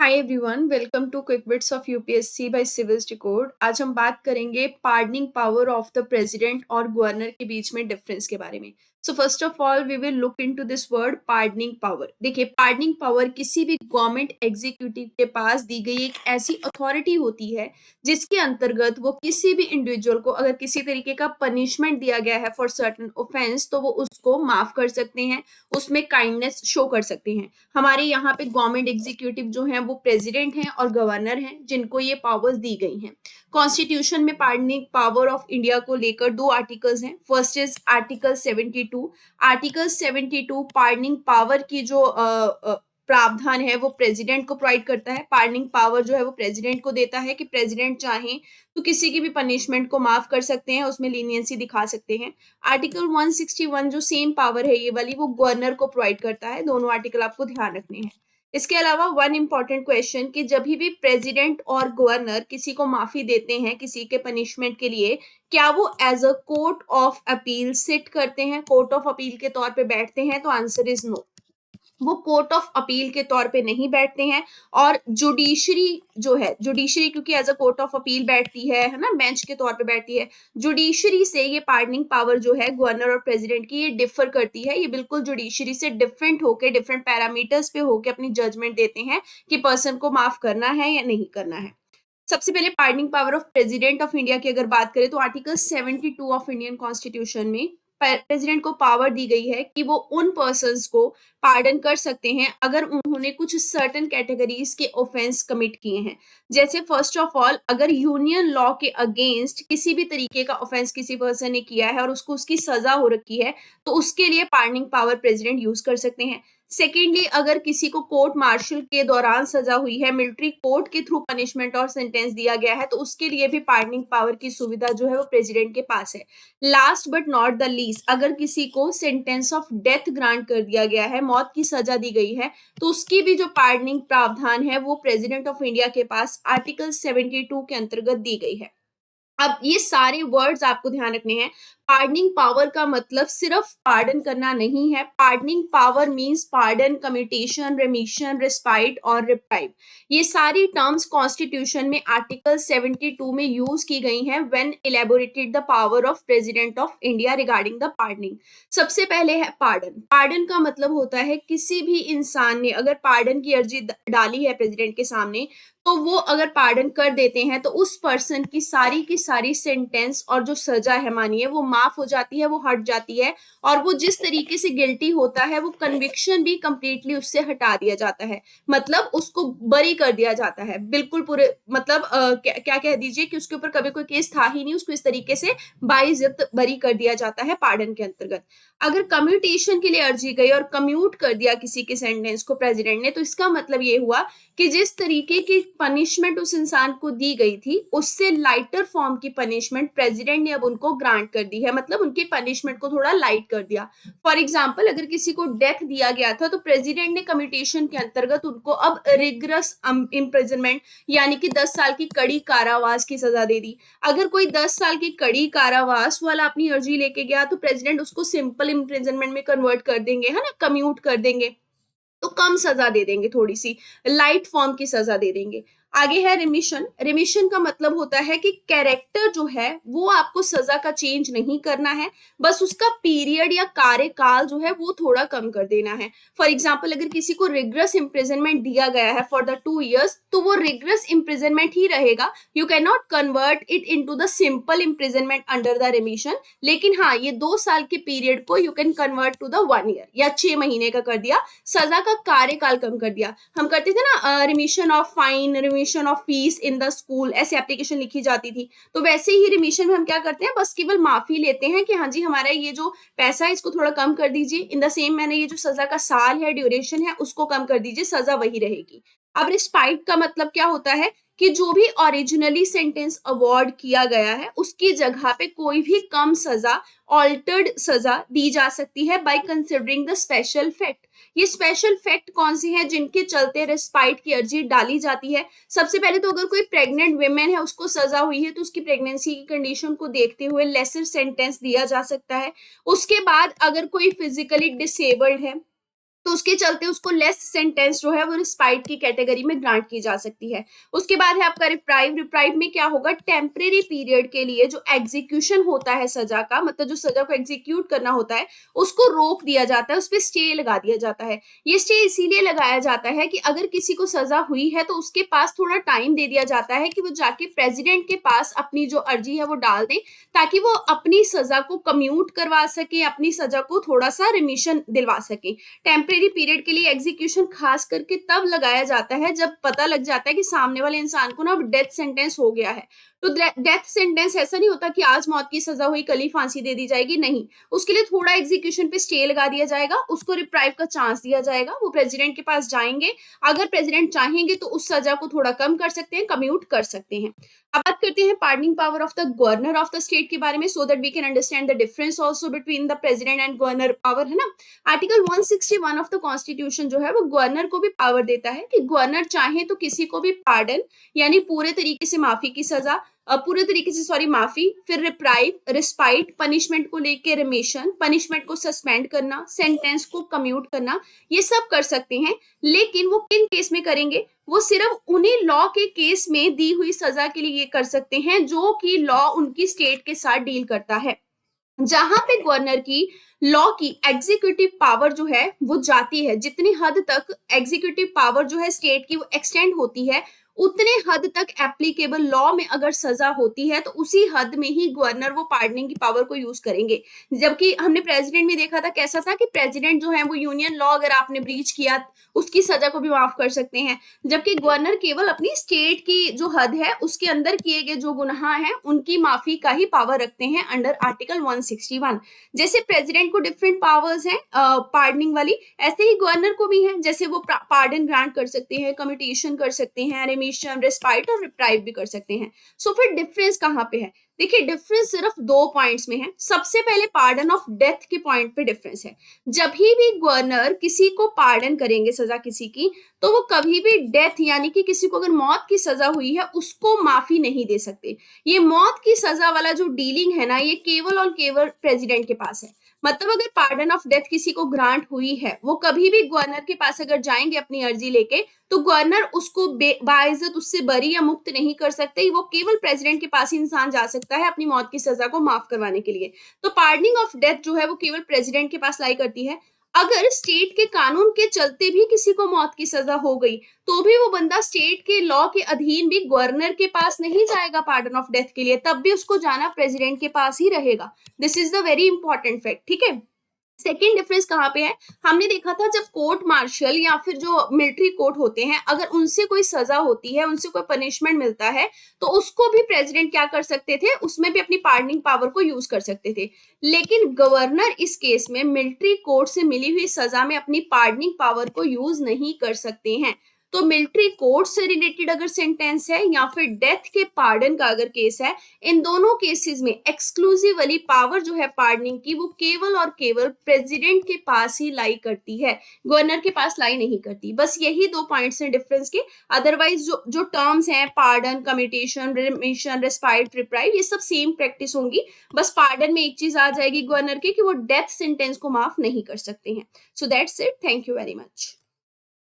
Hi everyone, welcome to quick bits of UPSC by civils decode. आज हम बात करेंगे pardoning power of the president और governor के बीच में डिफरेंस के बारे में। So first of all we will look into this word pardoning power. देखिए, पार्डनिंग पावर किसी भी गवर्नमेंट एग्जीक्यूटिव के पास दी गई एक ऐसी अथॉरिटी होती है जिसके अंतर्गत वो किसी भी इंडिविजुअल को अगर किसी तरीके का पनिशमेंट दिया गया है फॉर सर्टेन ऑफेंस तो वो उसको माफ कर सकते हैं, उसमें काइंडनेस शो कर सकते हैं। हमारे यहाँ पे गवर्नमेंट एग्जीक्यूटिव जो हैं वो प्रेसिडेंट हैं और गवर्नर हैं जिनको ये पावर्स दी गई हैं। कॉन्स्टिट्यूशन में पार्डनिंग पावर ऑफ इंडिया को लेकर दो आर्टिकल्स हैं। First is article 72। Article 72 pardoning power की जो प्रावधान है वो प्रेसिडेंट को प्रोवाइड करता है। पार्डनिंग पावर जो है वो प्रेसिडेंट को देता है कि प्रेसिडेंट चाहें तो किसी की भी पनिशमेंट को माफ कर सकते हैं, उसमें लीनियंसी दिखा सकते हैं। आर्टिकल 161 जो सेम पावर है ये वाली, वो गवर्नर को प्रोवाइड करता है। दोनों आर्टिकल आपको ध्यान रखने हैं। इसके अलावा वन इंपॉर्टेंट क्वेश्चन कि जब भी प्रेसिडेंट और गवर्नर किसी को माफी देते हैं किसी के पनिशमेंट के लिए, क्या वो as a court of appeal sit करते हैं, कोर्ट ऑफ अपील के तौर पे बैठते हैं? तो आंसर इज नो, वो कोर्ट ऑफ अपील के तौर पे नहीं बैठते हैं। और जुडिशरी जो है, जुडिशरी क्योंकि as a court of appeal बैठती है ना, बेंच के तौर पे बैठती है, जुडिशरी से ये पार्डनिंग पावर जो है गवर्नर और प्रेसिडेंट की ये डिफर करती है। ये बिल्कुल जुडिशरी से डिफरेंट होके, डिफरेंट पैरामीटर्स पे होके अपनी जजमेंट देते हैं कि पर्सन को माफ करना है या नहीं करना है। सबसे पहले pardoning power of president of India की अगर बात करें तो आर्टिकल 72 ऑफ इंडियन कॉन्स्टिट्यूशन में प्रेसिडेंट को पावर दी गई है कि वो उन पर्संस को पार्डन कर सकते हैं अगर उन्होंने कुछ सर्टेन कैटेगरीज के ऑफेंस कमिट किए हैं। जैसे फर्स्ट ऑफ ऑल, अगर यूनियन लॉ के अगेंस्ट किसी भी तरीके का ऑफेंस किसी पर्सन ने किया है और उसको उसकी सजा हो रखी है तो उसके लिए पार्डनिंग पावर प्रेसिडेंट यूज कर सकते हैं। सेकेंडली, अगर किसी को कोर्ट मार्शल के दौरान सजा हुई है, मिलिट्री कोर्ट के थ्रू पनिशमेंट और सेंटेंस दिया गया है, तो उसके लिए भी पार्डनिंग पावर की सुविधा जो है वो प्रेसिडेंट के पास है। Last but not the least, अगर किसी को सेंटेंस ऑफ डेथ ग्रांट कर दिया गया है, मौत की सजा दी गई है, तो उसकी भी जो पार्डनिंग प्रावधान है वो प्रेसिडेंट ऑफ इंडिया के पास आर्टिकल 72 के अंतर्गत दी गई है। अब ये सारे वर्ड्स आपको ध्यान रखने हैं। पार्डनिंग पावर का मतलब सिर्फ पार्डन करना नहीं है। Pardoning power means pardon, commutation, रेमिशन, respite और रिप्राइव। ये सारी टर्म्स कॉन्स्टिट्यूशन में आर्टिकल 72 में यूज की गई हैं when elaborated the power of president of India regarding the pardoning. सबसे पहले है पार्डन। पार्डन का मतलब होता है किसी भी इंसान ने अगर पार्डन की अर्जी डाली है प्रेसिडेंट के सामने तो वो अगर पार्डन कर देते हैं तो उस पर्सन की सारी सेंटेंस और जो सजा है मानिए वो माफ हो जाती है, वो हट जाती है। और वो जिस तरीके से गिल्टी होता है वो कन्विक्शन भी कंप्लीटली उससे हटा दिया जाता है, मतलब उसको बरी कर दिया जाता है बिल्कुल पूरे, मतलब क्या कह दीजिए कि उसके ऊपर कभी कोई केस था ही नहीं, उसको इस तरीके से बाइज्जत बरी कर दिया जाता है पार्डन के अंतर्गत। अगर कम्यूटेशन के लिए अर्जी गई और कम्यूट कर दिया किसी के सेंटेंस को प्रेसिडेंट ने, तो इसका मतलब ये हुआ कि जिस तरीके की पनिशमेंट उस इंसान को दी गई थी उससे लाइटर फॉर्म की पनिशमेंट प्रेसिडेंट ने अब उनको ग्रांट कर दी है, मतलब उनकी पनिशमेंट को थोड़ा लाइट कर दिया। फॉर एग्जांपल, अगर किसी को डेथ दिया गया था तो प्रेसिडेंट ने कम्यूटेशन के अंतर्गत उनको अब रिगरस इम्प्रिजनमेंट यानी कि 10 साल की कड़ी कारावास की सजा दे दी। अगर कोई 10 साल की कड़ी कारावास वाला अपनी अर्जी लेके गया तो प्रेसिडेंट उसको सिंपल इम्प्रिजनमेंट में कन्वर्ट कर देंगे, है ना, कम्यूट कर देंगे, तो कम सजा दे देंगे, थोड़ी सी लाइट फॉर्म की सजा दे देंगे। आगे है रिमिशन। रिमिशन का मतलब होता है कि कैरेक्टर जो है वो आपको सजा का चेंज नहीं करना है, बस उसका पीरियड या कार्यकाल जो है वो थोड़ा कम कर देना है। फॉर एग्जाम्पल, अगर किसी को रिग्रेस इम्प्रिजनमेंट दिया गया है फॉर द 2 years तो वो रिग्रेस इम्प्रिजनमेंट ही रहेगा। You can not convert it into the simple imprisonment under the remission. लेकिन हाँ, ये 2 साल के पीरियड को you can convert to the 1 year या 6 महीने का कर दिया, सजा का कार्यकाल कम कर दिया। हम करते थे ना remission of fine, remission of fees in the school, ऐसे एप्लीकेशन लिखी जाती थी, तो वैसे ही रिमिशन में हम क्या करते हैं, बस केवल माफी लेते हैं कि हाँ जी हमारा ये जो पैसा है इसको थोड़ा कम कर दीजिए। इन द सेम मैंने ये जो सजा का साल है, ड्यूरेशन है, उसको कम कर दीजिए, सजा वही रहेगी। अब रिस्पाइट का मतलब क्या होता है कि जो भी ओरिजिनली सेंटेंस अवॉर्ड किया गया है उसकी जगह पे कोई भी कम सजा, ऑल्टर्ड सजा दी जा सकती है by considering the special fact. ये स्पेशल फैक्ट कौन से हैं जिनके चलते रिस्पाइट की अर्जी डाली जाती है? सबसे पहले तो अगर कोई प्रेग्नेंट वुमेन है उसको सजा हुई है तो उसकी प्रेगनेंसी की कंडीशन को देखते हुए लेसर सेंटेंस दिया जा सकता है। उसके बाद अगर कोई फिजिकली डिसेबल्ड है तो उसके चलते उसको लेस सेंटेंस जो है वो रिस्पाइट की कैटेगरी में ग्रांट की जा सकती है। उसके बाद है आपका रिप्राइव। रिप्राइव में क्या होगा, टेम्परेरी पीरियड के लिए जो एग्जीक्यूशन होता है सजा का, मतलब जो सजा को एग्जीक्यूट करना होता है उसको रोक दिया जाता है, उस पर स्टे लगा दिया जाता है। ये स्टे इसीलिए लगाया जाता है कि अगर किसी को सजा हुई है तो उसके पास थोड़ा टाइम दे दिया जाता है कि वो जाके प्रेसिडेंट के पास अपनी जो अर्जी है वो डाल दें, ताकि वो अपनी सजा को कम्यूट करवा सके, अपनी सजा को थोड़ा सा रिमिशन दिलवा सके। टेम्परेरी पीरियड के लिए एग्जीक्यूशन खास करके तब लगाया जाता है जब पता लग जाता है कि सामने वाले इंसान को ना अब डेथ सेंटेंस हो गया है। तो डेथ सेंटेंस ऐसा नहीं होता कि आज मौत की सजा हुई कल ही फांसी दे दी जाएगी, नहीं, उसके लिए थोड़ा एग्जीक्यूशन पे स्टे लगा दिया जाएगा, उसको रिप्राइव का चांस दिया जाएगा, वो प्रेसिडेंट के पास जाएंगे, अगर प्रेसिडेंट चाहेंगे तो उस सजा को थोड़ा कम कर सकते हैं, कम्यूट कर सकते हैं। अब बात करते हैं pardoning power of the governor of the state के बारे में, so that we can understand the difference also between the president and governor power, है ना। आर्टिकल 161 ऑफ द कॉन्स्टिट्यूशन जो है वो गवर्नर को भी पावर देता है कि गवर्नर चाहे तो किसी को भी पार्डन यानी पूरे तरीके से माफी की सजा, पूरे तरीके से सॉरी माफी, फिर रिप्राइव, रिस्पाइट, पनिशमेंट को लेके रिमिशन, पनिशमेंट को सस्पेंड करना, सेंटेंस को कम्यूट करना, ये सब कर सकते हैं। लेकिन वो किन केस में करेंगे, वो सिर्फ उन्हीं लॉ के केस में दी हुई सजा के लिए ये कर सकते हैं जो कि लॉ उनकी स्टेट के साथ डील करता है। जहां पे गवर्नर की लॉ की एग्जीक्यूटिव पावर जो है वो जाती है, जितनी हद तक एग्जीक्यूटिव पावर जो है स्टेट की वो एक्सटेंड होती है, उतने हद तक एप्लीकेबल लॉ में अगर सजा होती है तो उसी हद में ही गवर्नर वो पार्डनिंग की पावर को यूज करेंगे। जबकि हमने प्रेसिडेंट में देखा था कैसा था कि प्रेसिडेंट जो है वो यूनियन लॉ अगर आपने ब्रीच किया उसकी सजा को भी माफ कर सकते हैं, जबकि गवर्नर केवल अपनी स्टेट की जो हद है उसके अंदर किए गए जो गुनाह हैं उनकी माफी का ही पावर रखते हैं अंडर आर्टिकल 161। जैसे प्रेसिडेंट को डिफरेंट पावर्स हैं पार्डनिंग वाली, ऐसे ही गवर्नर को भी है। जैसे वो पार्डन ग्रांट कर सकते हैं, कम्यूटेशन कर सकते हैं, रिमिशन, रिस्पाइट और रिप्राइव भी कर सकते हैं। सो फिर डिफरेंस कहाँ पे है, देखिए डिफरेंस सिर्फ 2 पॉइंट्स में है। सबसे पहले पार्डन ऑफ डेथ के पॉइंट पे डिफरेंस है। जब भी गवर्नर किसी को पार्डन करेंगे सजा किसी की, तो वो कभी भी डेथ यानी कि किसी को अगर मौत की सजा हुई है उसको माफी नहीं दे सकते। ये मौत की सजा वाला जो डीलिंग है ना, ये केवल और केवल प्रेसिडेंट के पास है। मतलब अगर पार्डन ऑफ डेथ किसी को ग्रांट हुई है, वो कभी भी गवर्नर के पास अगर जाएंगे अपनी अर्जी लेके, तो गवर्नर उसको बाइज्जत उससे बरी या मुक्त नहीं कर सकते, वो केवल प्रेसिडेंट के पास ही इंसान जा सकता है अपनी मौत की सजा को माफ करवाने के लिए। तो पार्डनिंग ऑफ डेथ जो है वो केवल प्रेसिडेंट के पास लाई करती है। अगर स्टेट के कानून के चलते भी किसी को मौत की सजा हो गई, तो भी वो बंदा स्टेट के लॉ के अधीन भी गवर्नर के पास नहीं जाएगा पार्डन ऑफ डेथ के लिए, तब भी उसको जाना प्रेसिडेंट के पास ही रहेगा। This is the very important fact, ठीक है। सेकेंड डिफरेंस कहाँ पे है, हमने देखा था जब कोर्ट मार्शल या फिर जो मिलिट्री कोर्ट होते हैं, अगर उनसे कोई सजा होती है, उनसे कोई पनिशमेंट मिलता है, तो उसको भी प्रेसिडेंट क्या कर सकते थे, उसमें भी अपनी पार्डनिंग पावर को यूज कर सकते थे। लेकिन गवर्नर इस केस में मिलिट्री कोर्ट से मिली हुई सजा में अपनी पार्डनिंग पावर को यूज नहीं कर सकते हैं। तो मिलिट्री कोर्ट से रिलेटेड अगर सेंटेंस है या फिर डेथ के पार्डन का अगर केस है, इन दोनों केसेस में एक्सक्लूसिवली पावर जो है पार्डनिंग की वो केवल और केवल प्रेसिडेंट के पास ही लाई करती है, गवर्नर के पास लाई नहीं करती। बस यही 2 पॉइंट्स हैं डिफरेंस के। अदरवाइज जो टर्म्स हैं pardon, commutation, remission, respite, reprieve, ये सब सेम प्रैक्टिस होंगी। बस पार्डन में एक चीज आ जाएगी गवर्नर के कि वो डेथ सेंटेंस को माफ नहीं कर सकते हैं। So that's it, thank you very much.